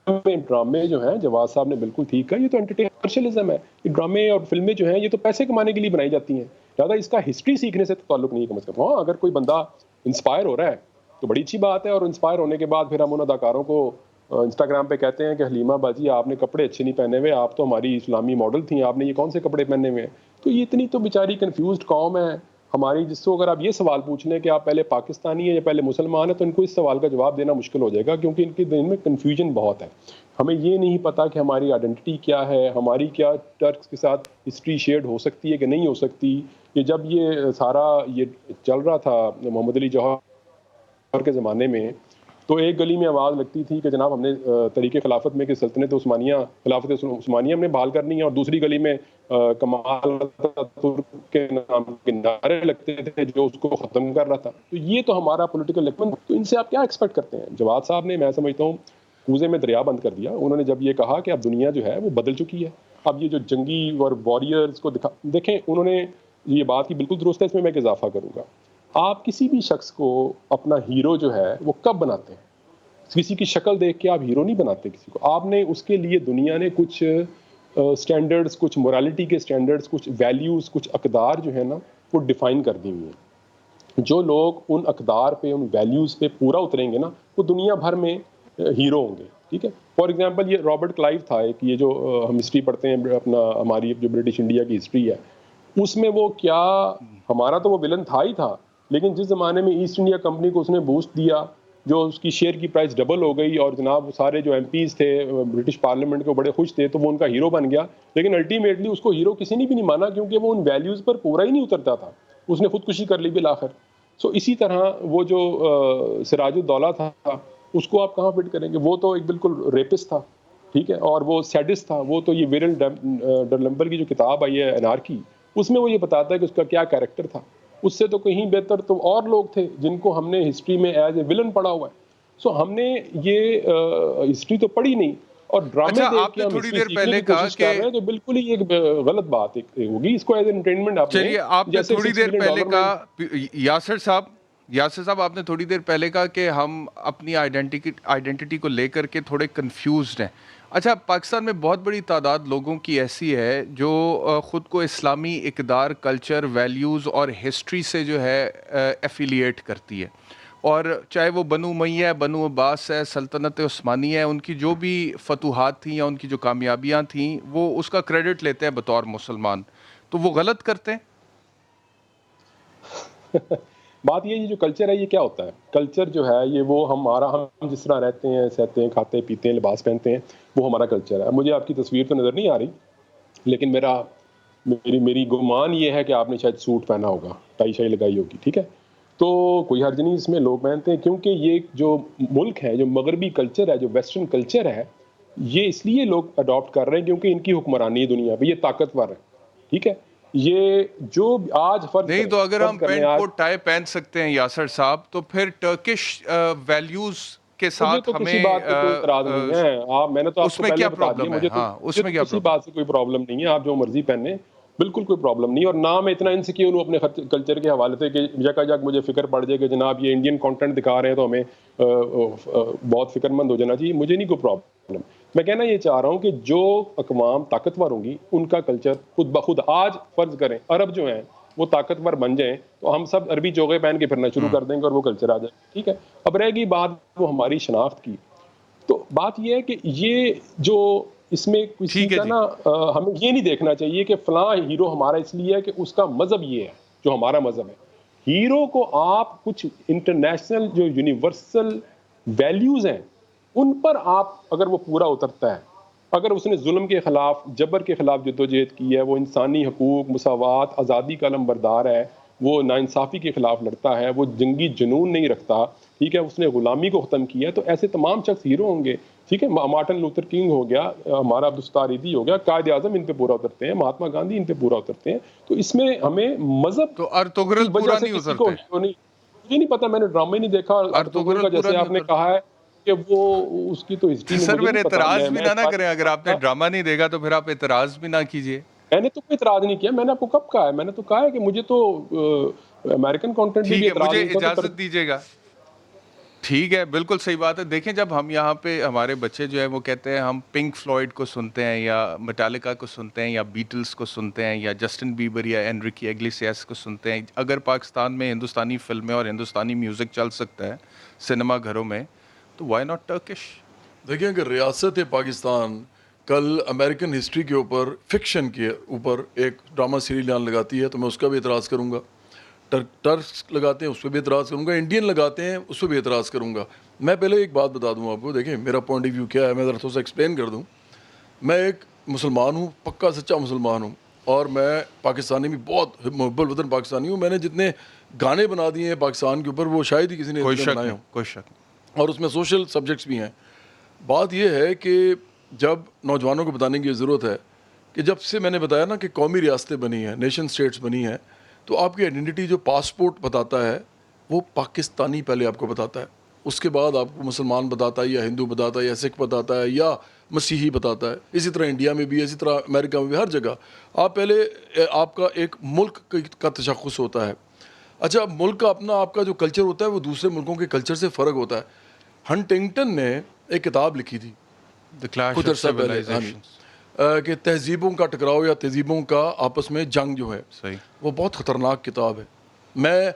میں ڈرامے جو ہیں، جواد صاحب نے بالکل ٹھیک ہے، یہ تو انٹرٹینمنٹلزم ہے. یہ ڈرامے اور فلمیں جو ہیں یہ تو پیسے کمانے کے لیے بنائی جاتی ہیں، لہٰذا اس کا ہسٹری سیکھنے سے تعلق نہیں ہے کم از کم. ہاں، اگر کوئی بندہ انسپائر ہو رہا ہے تو بڑی اچھی بات ہے، اور انسپائر ہونے کے بعد پھر ہم ان اداکاروں کو انسٹاگرام پہ کہتے ہیں کہ حلیمہ باجی آپ نے کپڑے اچھے نہیں پہنے ہوئے، آپ تو ہماری اسلامی ماڈل تھیں، آپ نے یہ کون سے کپڑے پہنے ہوئے ہیں. تو یہ اتنی تو بیچاری کنفیوزڈ قوم ہے ہماری جس کو اگر آپ یہ سوال پوچھ لیں کہ آپ پہلے پاکستانی ہیں یا پہلے مسلمان ہیں تو ان کو اس سوال کا جواب دینا مشکل ہو جائے گا، کیونکہ ان کے دل میں کنفیوژن بہت ہے. ہمیں یہ نہیں پتہ کہ ہماری آئیڈینٹی کیا ہے، ہماری کیا ٹرکس کے ساتھ ہسٹری شیئرڈ ہو سکتی ہے کہ نہیں ہو سکتی. کہ جب یہ سارا یہ چل رہا تھا محمد علی جوہر کے زمانے میں، تو ایک گلی میں آواز لگتی تھی کہ جناب ہم نے طریق خلافت میں کہ سلطنت عثمانیہ، خلافت عثمانیہ ہم نے بحال کرنی ہے، اور دوسری گلی میں کمال ترک کے نام کے نعرے لگتے تھے جو اس کو ختم کر رہا تھا. تو یہ تو ہمارا پولیٹیکل لیکن تو ان سے آپ کیا ایکسپیکٹ کرتے ہیں؟ جواد صاحب نے، میں سمجھتا ہوں، کوزے میں دریا بند کر دیا. انہوں نے جب یہ کہا کہ اب دنیا جو ہے وہ بدل چکی ہے، اب یہ جو جنگی اور واریئرز کو دیکھیں، انہوں نے یہ بات کی بالکل درست ہے، اس میں ایک اضافہ کروں گا. آپ کسی بھی شخص کو اپنا ہیرو جو ہے وہ کب بناتے ہیں؟ کسی کی شکل دیکھ کے آپ ہیرو نہیں بناتے کسی کو. آپ نے اس کے لیے دنیا نے کچھ سٹینڈرڈز، کچھ مورالٹی کے سٹینڈرڈز، کچھ ویلیوز، کچھ اقدار جو ہے نا وہ ڈیفائن کر دی ہوئی ہیں. جو لوگ ان اقدار پہ، ان ویلیوز پہ پورا اتریں گے نا، وہ دنیا بھر میں ہیرو ہوں گے. ٹھیک ہے، فار ایگزامپل یہ رابرٹ کلائیو تھا ایک، یہ جو ہم ہسٹری پڑھتے ہیں اپنا، ہماری جو برٹش انڈیا کی ہسٹری ہے، اس میں وہ کیا، ہمارا تو وہ ولن تھا ہی تھا، لیکن جس زمانے میں ایسٹ انڈیا کمپنی کو اس نے بوسٹ دیا، جو اس کی شیئر کی پرائس ڈبل ہو گئی، اور جناب وہ سارے جو ایم پیز تھے برٹش پارلیمنٹ کے بڑے خوش تھے، تو وہ ان کا ہیرو بن گیا. لیکن الٹیمیٹلی اس کو ہیرو کسی نے بھی نہیں مانا، کیونکہ وہ ان ویلیوز پر پورا ہی نہیں اترتا تھا. اس نے خودکشی کر لی بالآخر. اسی طرح وہ جو سراج الدولہ تھا، اس کو آپ کہاں فٹ کریں گے؟ وہ تو ایک بالکل ریپسٹ تھا. ٹھیک ہے، اور وہ سیڈسٹ تھا. وہ تو یہ ویرل ڈرلمبر کی جو کتاب آئی ہے انارکی، اس میں وہ یہ بتاتا ہے کہ اس کا کیا کیریکٹر تھا. اس سے تو کہیں بہتر تو اور لوگ تھے جن کو ہم نے ہسٹری میں ایز اے ولن پڑھا ہوا ہے. ہم نے یہ ہسٹری تو پڑھی نہیں، اور ڈرامے دیکھ آپ کے نے ہم تھوڑی ہسٹری دیر سیکھنے پہلے کی کہا کوشش کہ کر رہے ہیں، تو بالکل ہی ایک غلط بات ہوگی. اس کو ایز اے انٹرٹینمنٹ آپ نے، چلیے، آپ نے جیسے تھوڑی $6 دیر پہلے ملین میں. کہا، یاسر صاحب آپ نے تھوڑی دیر پہلے کہا کہ ہم اپنی آئیڈینٹی کو لے کر کے تھوڑے کنفیوزڈ ہیں. اچھا، پاکستان میں بہت بڑی تعداد لوگوں کی ایسی ہے جو خود کو اسلامی اقدار، کلچر، ویلیوز اور ہسٹری سے جو ہے ایفیلیٹ کرتی ہے، اور چاہے وہ بنو امیہ ہے، بنو عباس ہے، سلطنت عثمانیہ ہے، ان کی جو بھی فتوحات تھیں یا ان کی جو کامیابیاں تھیں، وہ اس کا کریڈٹ لیتے ہیں بطور مسلمان. تو وہ غلط کرتے ہیں؟ بات یہ جو کلچر ہے یہ کیا ہوتا ہے؟ کلچر جو ہے یہ وہ ہم جس طرح رہتے ہیں، سہتے ہیں، کھاتے پیتے ہیں، لباس پہنتے ہیں، وہ ہمارا کلچر ہے. مجھے آپ کی تصویر تو نظر نہیں آ رہی، لیکن میری گمان یہ ہے کہ آپ نے شاید سوٹ پہنا ہوگا، ٹائی شائی لگائی ہوگی. ٹھیک ہے، تو کوئی حرج نہیں اس میں، لوگ پہنتے ہیں. کیونکہ یہ جو ملک ہے، جو مغربی کلچر ہے، جو ویسٹرن کلچر ہے، یہ اس لیے لوگ اڈاپٹ کر رہے ہیں کیونکہ ان کی حکمرانی ہے دنیا پہ، یہ طاقتور ہے. ٹھیک ہے، یہ جو آج نہیں تو اگر ہم فرض کریں پینٹ آج، کوٹ ٹائی پہن سکتے ہیں یاسر صاحب، تو پھر ٹرکش ویلیوز کے مجھے ساتھ تو کسی ہمیں بات سے کوئی اعتراض نہیں ہے. میں نے تو آپ اس کو میں پہلے کیا بتا دیا، پرابلم ہے؟ مجھے تو ہاں، اس میں کیا کسی پرابلم؟ بات سے کوئی پرابلم نہیں ہے. آپ جو مرضی پہنے، بالکل کوئی پرابلم نہیں. اور نہ میں اتنا انسیکیور ہوں اپنے کلچر کے حوالے سے کہ جگہ جگ مجھے فکر پڑ جائے کہ جناب یہ انڈین کانٹینٹ دکھا رہے ہیں تو ہمیں بہت فکر مند ہو جانا چاہیے. مجھے نہیں کوئی پرابلم. میں کہنا یہ چاہ رہا ہوں کہ جو اقوام طاقتور ہوں گی ان کا کلچر خود بخود، آج فرض کریں عرب جو ہیں وہ طاقتور بن جائیں تو ہم سب عربی چوغے پہن کے پھرنا شروع کر دیں گے اور وہ کلچر آ جائے. ٹھیک ہے، اب رہے گی بات وہ ہماری شناخت کی. تو بات یہ ہے کہ یہ جو اس میں کسی ٹھیک ہے کا جی. نا، ہمیں یہ نہیں دیکھنا چاہیے کہ فلاں ہیرو ہمارا اس لیے ہے کہ اس کا مذہب یہ ہے جو ہمارا مذہب ہے. ہیرو کو آپ کچھ انٹرنیشنل جو یونیورسل ویلیوز ہیں ان پر آپ، اگر وہ پورا اترتا ہے، اگر اس نے ظلم کے خلاف، جبر کے خلاف جدوجہد کی ہے، وہ انسانی حقوق، مساوات، آزادی کا علمبردار ہے، وہ ناانصافی کے خلاف لڑتا ہے، وہ جنگی جنون نہیں رکھتا، ٹھیک ہے، اس نے غلامی کو ختم کیا ہے، تو ایسے تمام شخص ہیرو ہوں گے. ٹھیک ہے، مارٹن لوتھر کنگ ہو گیا، ہمارا عبدالستار ایدھی ہو گیا، قائد اعظم ان پہ پورا اترتے ہیں، مہاتما گاندھی ان پہ پورا اترتے ہیں. تو اس میں ہمیں مذہب تو کی ارطغرل وجہ پورا سے نہیں کسی کو اترتے؟ ہیرو نہیں. مجھے نہیں پتا، میں نے ڈرامے نہیں دیکھا ارطغرل ارطغرل کا، پورا جیسے نہیں آپ نے اترتے؟ کہا ہے کہ وہ اس کی تو ہسٹری میں سر، مجھے میرے نہیں پتا. اعتراض بھی میں نہ کریں، اگر آپ نے ڈرامہ نہیں دیکھا تو پھر آپ اعتراض بھی نہ کیجیے. میں نے تو کوئی اعتراض نہیں کیا. میں نے آپ کو کب کہا ہے؟ میں نے تو کہا ہے کہ مجھے تو امریکن کانٹینٹ بھی ٹھیک ہے، اعتراض مجھے نہیں تھا. اجازت دیجیے گا. ٹھیک ہے، بالکل صحیح بات ہے. دیکھیں، جب ہم یہاں پہ، ہمارے بچے جو ہیں وہ کہتے ہیں ہم پنک فلوئڈ کو سنتے ہیں یا میٹالکا کو سنتے ہیں یا بیٹلز کو سنتے ہیں یا جسٹن بیبر یا انریکی ایگلیسیاس کو سنتے ہیں، اگر پاکستان میں ہندوستانی فلمیں اور ہندوستانی میوزک چل سکتا ہے سنیما گھروں میں، تو وائی ناٹ ٹرکش؟ دیکھیں، اگر ریاست پاکستان کل امریکن ہسٹری کے اوپر، فکشن کے اوپر ایک ڈرامہ سیریز لگاتی ہے تو میں اس کا بھی اعتراض کروں گا. ٹرکس لگاتے ہیں اس پہ بھی اعتراض کروں گا, انڈین لگاتے ہیں اس پہ بھی اعتراض کروں گا. میں پہلے ایک بات بتا دوں آپ کو, دیکھیں میرا پوائنٹ آف ویو کیا ہے, میں ذرا تھوڑا سا ایکسپلین کر دوں. میں ایک مسلمان ہوں, پکا سچا مسلمان ہوں, اور میں پاکستانی بھی بہت محب الوطن پاکستانی ہوں. میں نے جتنے گانے بنا دیے ہیں پاکستان کے اوپر وہ شاید ہی کسی نے بنائے ہوں, کوئی شک نہیں. اور اس میں سوشل سبجیکٹس بھی ہیں. بات یہ ہے کہ جب نوجوانوں کو بتانے کی ضرورت ہے کہ جب سے میں نے بتایا نا کہ قومی ریاستیں بنی ہیں, نیشن اسٹیٹس بنی ہیں, تو آپ کی آئیڈینٹی جو پاسپورٹ بتاتا ہے وہ پاکستانی پہلے آپ کو بتاتا ہے, اس کے بعد آپ کو مسلمان بتاتا ہے یا ہندو بتاتا ہے یا سکھ بتاتا ہے یا مسیحی بتاتا ہے. اسی طرح انڈیا میں بھی, اسی طرح امریکہ میں بھی, ہر جگہ آپ پہلے آپ کا ایک ملک کا تشخص ہوتا ہے. اچھا, ملک کا اپنا آپ کا جو کلچر ہوتا ہے وہ دوسرے ملکوں کے کلچر سے فرق ہوتا ہے. ہنٹنگٹن نے ایک کتاب لکھی تھی کچھ عرصہ پہلے, کہ تہذیبوں کا ٹکراؤ یا تہذیبوں کا آپس میں جنگ جو ہے, صحیح, وہ بہت خطرناک کتاب ہے. میں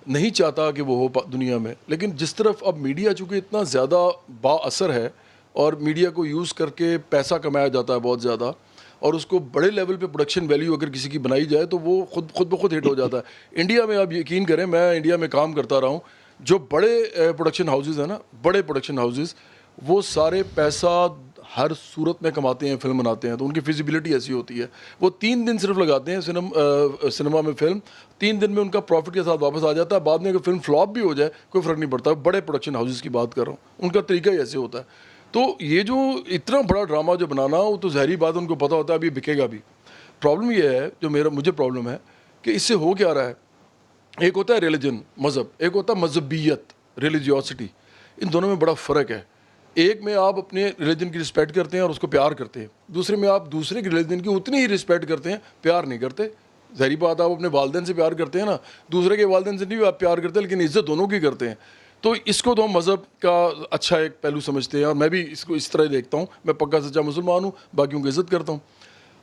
نہیں چاہتا کہ وہ ہو دنیا میں, لیکن جس طرف اب میڈیا چونکہ اتنا زیادہ با اثر ہے اور میڈیا کو یوز کر کے پیسہ کمایا جاتا ہے بہت زیادہ, اور اس کو بڑے لیول پہ پروڈکشن ویلیو اگر کسی کی بنائی جائے تو وہ خود بخود ہٹ ہو جاتا ہے. انڈیا میں آپ یقین کریں, میں انڈیا میں کام کرتا رہا ہوں, جو بڑے پروڈکشن ہاؤسز ہیں نا, بڑے پروڈکشن ہاؤسز, وہ سارے پیسہ ہر صورت میں کماتے ہیں, فلم بناتے ہیں, تو ان کی فیزیبلٹی ایسی ہوتی ہے, وہ 3 دن صرف لگاتے ہیں سنیما میں فلم, 3 دن میں ان کا پروفٹ کے ساتھ واپس آ جاتا ہے. بعد میں اگر فلم فلاپ بھی ہو جائے کوئی فرق نہیں پڑتا. بڑے پروڈکشن ہاؤسز کی بات کر رہا ہوں, ان کا طریقہ ہی ایسے ہوتا ہے. تو یہ جو اتنا بڑا ڈرامہ جو بنانا, وہ تو ظاہری بات ان کو پتہ ہوتا ہے اب یہ بکے گا بھی. پرابلم یہ ہے, جو مجھے پرابلم ہے کہ اس سے ہو کیا رہا ہے, ایک ہوتا ہے ریلیجن, مذہب, ایک ہوتا ہے مذہبیت, ریلیجیوسٹی. ان دونوں میں بڑا فرق ہے. ایک میں آپ اپنے ریلیجن کی رسپیکٹ کرتے ہیں اور اس کو پیار کرتے ہیں, دوسرے میں آپ دوسرے کے ریلیجن کی اتنی ہی رسپیکٹ کرتے ہیں, پیار نہیں کرتے. ظاہری بات, آپ اپنے والدین سے پیار کرتے ہیں نا, دوسرے کے والدین سے نہیں آپ پیار کرتے, لیکن عزت دونوں کی کرتے ہیں. تو اس کو تو ہم مذہب کا اچھا ایک پہلو سمجھتے ہیں, اور میں بھی اس کو اس طرح دیکھتا ہوں. میں پکا سچا مسلمان ہوں, باقیوں کی عزت کرتا ہوں.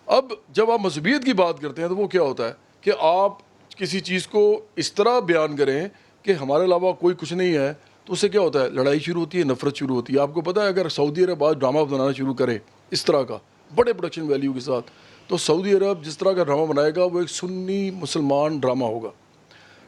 اب جب آپ مذہبیت کی بات کرتے ہیں تو وہ کیا ہوتا ہے کہ آپ کسی چیز کو اس طرح بیان کریں کہ ہمارے علاوہ کوئی کچھ نہیں ہے, تو اس سے کیا ہوتا ہے, لڑائی شروع ہوتی ہے, نفرت شروع ہوتی ہے. آپ کو پتہ ہے اگر سعودی عرب آج ڈرامہ بنانا شروع کرے اس طرح کا بڑے پروڈکشن ویلیو کے ساتھ, تو سعودی عرب جس طرح کا ڈرامہ بنائے گا وہ ایک سنی مسلمان ڈرامہ ہوگا.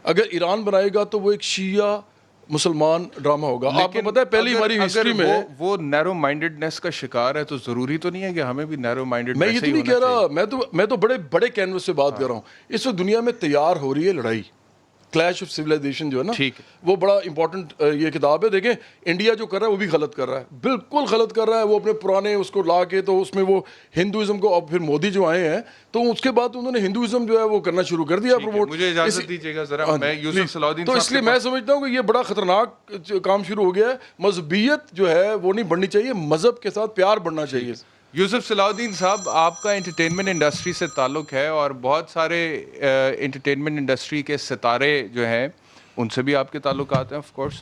اگر ایران بنائے گا تو وہ ایک شیعہ مسلمان ڈرامہ ہوگا. آپ کو پتہ ہے پہلی ہماری ہسٹری میں وہ نیرو مائنڈڈنیس کا شکار ہے, تو ضروری تو نہیں ہے کہ ہمیں بھی نیرو مائنڈڈ. میں یہ تو نہیں کہہ رہا, میں تو بڑے بڑے کینوس سے بات کر رہا ہوں. اس وقت دنیا میں تیار ہو رہی ہے لڑائی, کلیش آف سویلائزیشن جو ہے نا, وہ بڑا امپورٹنٹ یہ کتاب ہے. دیکھیں انڈیا جو کر رہا ہے وہ بھی غلط کر رہا ہے, بالکل غلط کر رہا ہے. وہ اپنے پرانے اس کو لا کے, تو اس میں وہ ہندوازم کو, اب پھر مودی جو آئے ہیں تو اس کے بعد انہوں نے ہندوازم جو ہے وہ کرنا شروع کر دیا پروموٹ. مجھے اجازت دیجیے گا ذرا, میں یوسف صلاح الدین, تو اس لیے میں سمجھتا ہوں کہ یہ بڑا خطرناک کام شروع ہو گیا ہے. مذہبیت جو ہے وہ نہیں بڑھنی چاہیے, مذہب کے ساتھ پیار بڑھنا چاہیے. یوسف صلاح الدین صاحب, آپ کا انٹرٹینمنٹ انڈسٹری سے تعلق ہے, اور بہت سارے انٹرٹینمنٹ انڈسٹری کے ستارے جو ہیں ان سے بھی آپ کے تعلقات ہیں آف کورس.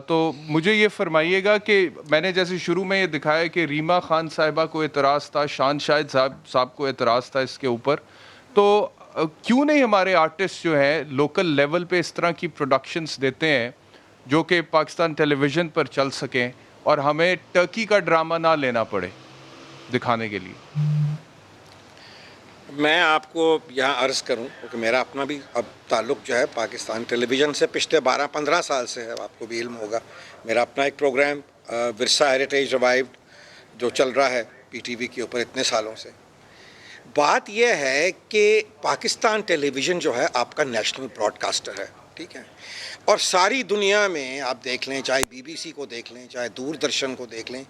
تو مجھے یہ فرمائیے گا کہ میں نے جیسے شروع میں یہ دکھایا کہ ریما خان صاحبہ کو اعتراض تھا, شان شاہد صاحب کو اعتراض تھا اس کے اوپر, تو کیوں نہیں ہمارے آرٹسٹ جو ہیں لوکل لیول پہ اس طرح کی پروڈکشنز دیتے ہیں جو کہ پاکستان ٹیلی ویژن پر چل سکیں اور ہمیں ٹرکی کا ڈرامہ نہ لینا پڑے دکھانے کے لیے. میں آپ کو یہاں عرض کروں کیونکہ میرا اپنا بھی اب تعلق جو ہے پاکستان ٹیلی ویژن سے پچھلے 12-15 سال سے ہے, آپ کو بھی علم ہوگا. میرا اپنا ایک پروگرام ورثہ ہیریٹیج ریوائیوڈ جو چل رہا ہے پی ٹی وی کے اوپر اتنے سالوں سے. بات یہ ہے کہ پاکستان ٹیلی ویژن جو ہے آپ کا نیشنل براڈ کاسٹر ہے, ٹھیک ہے, اور ساری دنیا میں آپ دیکھ لیں, چاہے بی بی سی کو دیکھ لیں, چاہے دوردرشن کو دیکھ لیں,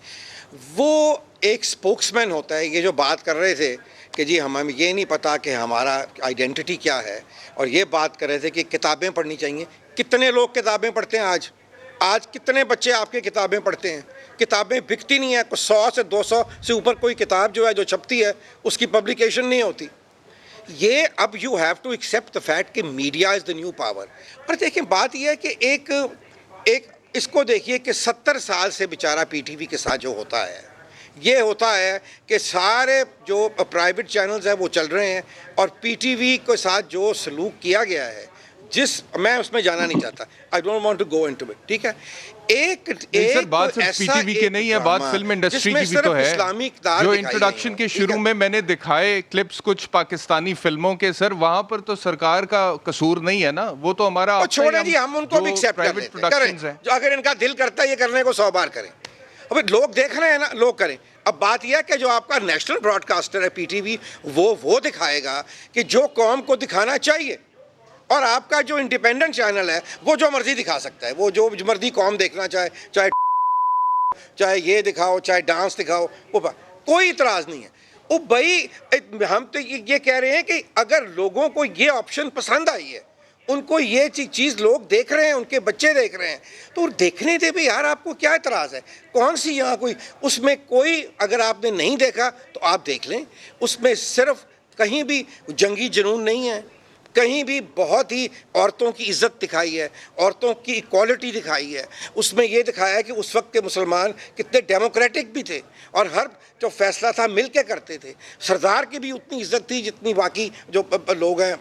وہ ایک اسپوکس مین ہوتا ہے. یہ جو بات کر رہے تھے کہ جی ہمیں یہ نہیں پتا کہ ہمارا آئیڈینٹی کیا ہے, اور یہ بات کر رہے تھے کہ کتابیں پڑھنی چاہیے. کتنے لوگ کتابیں پڑھتے ہیں آج کتنے بچے آپ کے کتابیں پڑھتے ہیں؟ کتابیں بکتی نہیں ہیں. 100 سے 200 سے اوپر کوئی کتاب جو ہے جو چھپتی ہے اس کی پبلیکیشن نہیں ہوتی. یہ اب you have to accept the fact کہ media is the new power. اور دیکھیں بات یہ ہے کہ ایک اس کو دیکھیے کہ 70 سال سے بیچارہ پی ٹی وی کے ساتھ جو ہوتا ہے, یہ ہوتا ہے کہ سارے جو پرائیویٹ چینلز ہیں وہ چل رہے ہیں, اور پی ٹی وی کے ساتھ جو سلوک کیا گیا ہے, میں اس میں جانا نہیں چاہتا, I don't want to go into it, ٹھیک ہے. سر بات صرف پی ٹی وی کے نہیں ہے, بات فلم انڈسٹری کی بھی تو ہے. جو انٹروڈکشن کے شروع میں میں نے دکھائے کلپس کچھ پاکستانی فلموں کے, سر وہاں پر تو سرکار کا قصور نہیں ہے نا, وہ تو ہمارا چھوڑیں جی, ہم ان کو بھی ایکسیپٹ کر لیتے ہیں, جو اگر ان کا دل کرتا ہے یہ کرنے کو 100 بار کریں. ابھی لوگ دیکھ رہے ہیں نا, لوگ کریں. اب بات یہ ہے کہ جو آپ کا نیشنل براڈ کاسٹر ہے پی ٹی وی, وہ دکھائے گا کہ جو قوم کو دکھانا چاہیے, اور آپ کا جو انڈیپینڈنٹ چینل ہے وہ جو مرضی دکھا سکتا ہے, وہ جو مرضی قوم دیکھنا چاہے یہ دکھاؤ, چاہے ڈانس دکھاؤ, وہ کوئی اعتراض نہیں ہے. وہ بھائی ہم تو یہ کہہ رہے ہیں کہ اگر لوگوں کو یہ آپشن پسند آئی ہے, ان کو یہ چیز لوگ دیکھ رہے ہیں, ان کے بچے دیکھ رہے ہیں, تو دیکھنے دے بھی یار, آپ کو کیا اعتراض ہے؟ کون سی یہاں کوئی اس میں کوئی, اگر آپ نے نہیں دیکھا تو آپ دیکھ لیں. اس میں صرف کہیں بھی جنگی جنون نہیں ہے, کہیں بھی بہت ہی عورتوں کی عزت دکھائی ہے, عورتوں کی ایکوالٹی دکھائی ہے. اس میں یہ دکھایا ہے کہ اس وقت کے مسلمان کتنے ڈیموکریٹک بھی تھے, اور ہر جو فیصلہ تھا مل کے کرتے تھے. سردار کی بھی اتنی عزت تھی جتنی باقی جو لوگ ہیں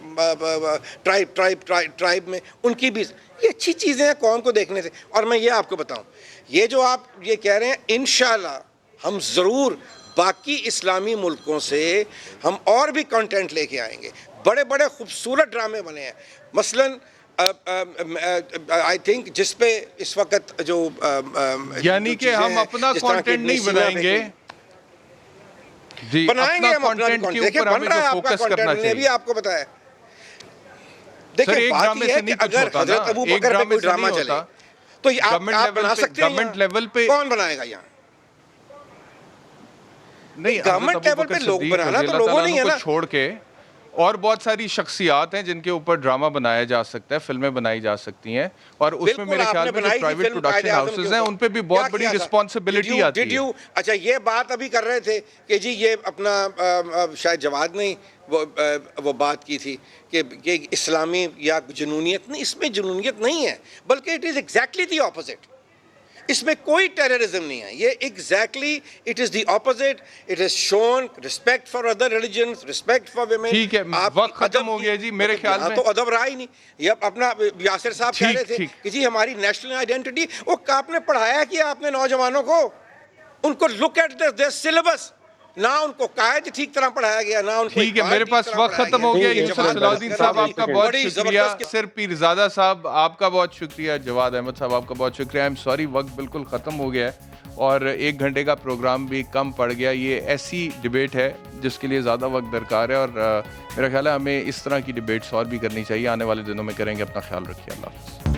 ٹرائب میں, ان کی بھی. یہ اچھی چیزیں ہیں قوم کو دیکھنے سے. اور میں یہ آپ کو بتاؤں, یہ جو آپ یہ کہہ رہے ہیں, انشاءاللہ ہم ضرور باقی اسلامی ملکوں سے ہم اور بھی کنٹینٹ لے کے آئیں گے. بڑے بڑے خوبصورت ڈرامے بنے ہیں, مثلاً آئی تھنک جس پہ اس وقت جو یعنی کہ ہم اپنا کنٹینٹ نہیں بنائیں گے, جی بنائیں گے ہم اپنا کنٹینٹ. دیکھیں بن رہا ہے آپ کا کنٹینٹ, نے بھی آپ کو بتایا. دیکھیں بات یہ ہے کہ اگر حضرت ابو بکر پہ کوئی ڈرامہ چلے تو آپ بنا سکتے ہیں. گورنمنٹ لیول پہ کون بنائے گا یہاں؟ نہیں, گورنمنٹ لیول پہ لوگ بنانا تو لوگوں نہیں ہے نا. چھوڑ کے اور بہت ساری شخصیات ہیں جن کے اوپر ڈرامہ بنایا جا سکتا ہے, فلمیں بنائی جا سکتی ہیں, اور اس میں میرے خیال میں جو پرائیویٹ پروڈکشن ہاؤسز ہیں ان پہ بھی بہت بڑی رسپانسبلٹی آتی ہے. اچھا, یہ بات ابھی کر رہے تھے کہ جی یہ اپنا شاید جواد نے وہ بات کی تھی کہ اسلامی یا جنونیت نہیں, اس میں جنونیت نہیں ہے, بلکہ it is exactly the opposite. اس میں کوئی ٹیررزم نہیں ہے, یہ exactly it is the opposite. It is shown respect for other religions, respect for women. ٹھیک ہے, وقت ختم ہو گیا جی میرے خیال میں. تو ادب رہا ہی نہیں. یہ اپنا یاسر صاحب کہہ رہے تھے کہ جی ہماری نیشنل آئیڈینٹی, وہ آپ نے پڑھایا کیا آپ نے نوجوانوں کو؟ ان کو لک ایٹ دیر سلیبس, نہ ان کو قائد ٹھیک طرح پڑھایا گیا, نہ ان کو. ٹھیک ہے, میرے پاس وقت ختم ہو گیا. یوسف صلاح الدین صاحب آپ کا بہت شکریہ, سر پیرزادہ صاحب آپ کا بہت شکریہ, جواد احمد صاحب آپ کا بہت شکریہ. آئی ایم سوری, وقت بالکل ختم ہو گیا ہے اور 1 گھنٹے کا پروگرام بھی کم پڑ گیا. یہ ایسی ڈیبیٹ ہے جس کے لیے زیادہ وقت درکار ہے, اور میرا خیال ہے ہمیں اس طرح کی ڈیبیٹس اور بھی کرنی چاہیے. آنے والے دنوں میں کریں گے. اپنا خیال رکھیے, اللہ حافظ.